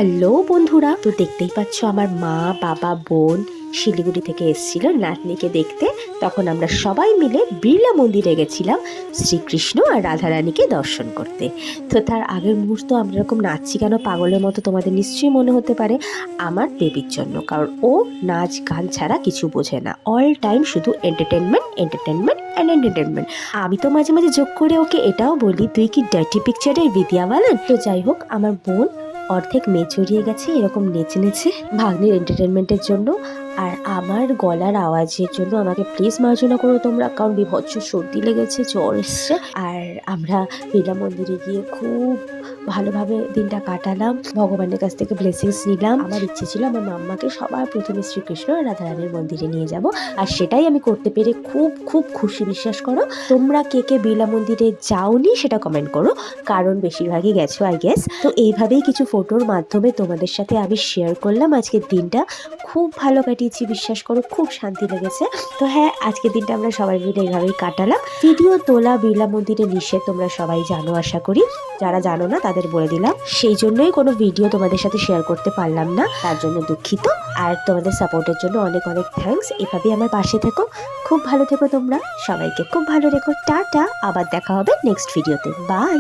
Hello বন্ধুরা, তো দেখতেই পাচ্ছ আমার মা বাবা বোন শিলিগুড়ি থেকে এসেছিল নাতনিকে দেখতে। তখন আমরা সবাই মিলে বিড়লা মন্দিরে গেছিলাম শ্রীকৃষ্ণ আর রাধারানীকে দর্শন করতে। তো তার আগের মুহূর্ত আমরা এরকম নাচছি কেন পাগলের মতো তোমাদের নিশ্চয়ই মনে হতে পারে। আমার বেবির জন্য, কারণ ও নাচ গান ছাড়া কিছু বোঝে না, অল টাইম শুধু এন্টারটেনমেন্ট এন্টারটেনমেন্ট অ্যান্ড এন্টারটেনমেন্ট। আমি তো মাঝে মাঝে যোগ করে ওকে এটাও বলি, তুই কি ডার্টি পিকচারের বিদ্যা বানান। তো যাই হোক, আমার বোন অর্ধেক মেয়ে চড়িয়ে গেছে এরকম নেচে নেচে ভাগ্নির এন্টারটেনমেন্টের জন্য। আর আমার গলার আওয়াজের জন্য আমাকে প্লিজ মার্জনা করো তোমরা, কারণ বিভৎস সর্দি লেগেছে, জ্বর এসছে। আর আমরা বিড়লা মন্দিরে গিয়ে খুব ভালোভাবে দিনটা কাটালাম, ভগবানের কাছ থেকে ব্লেসিংস নিলাম। আমার ইচ্ছে ছিল আমার মাম্মাকে সবার প্রথমে শ্রীকৃষ্ণ আর রাধারানীর মন্দিরে নিয়ে যাব, আর সেটাই আমি করতে পেরে খুব খুব খুশি। বিশ্বাস করো, তোমরা কে কে বিড়লা মন্দিরে যাওনি সেটা কমেন্ট করো, কারণ বেশিরভাগই গেছো আই গেস। তো এইভাবেই কিছু ফটোর মাধ্যমে তোমাদের সাথে আমি শেয়ার করলাম আজকের দিনটা। খুব ভালো কাটিয়েছি, বিশ্বাস করো, খুব শান্তি লেগেছে। তো হ্যাঁ, আজকের দিনটা আমরা সবাই মিলে এইভাবেই কাটালাম। ভিডিও তোলা বিড়লা মন্দিরে নিষেধ, তোমরা সবাই জানো আশা করি। যারা জানো না তাদের বলে দিলাম, সেই জন্যই কোনো ভিডিও তোমাদের সাথে শেয়ার করতে পারলাম না, তার জন্য দুঃখিত। আর তোমাদের সাপোর্টের জন্য অনেক অনেক থ্যাঙ্কস। এভাবেই আমার পাশে থেকো, খুব ভালো থেকো তোমরা, সবাইকে খুব ভালো রেখো। টাটা, আবার দেখা হবে নেক্সট ভিডিওতে। বাই।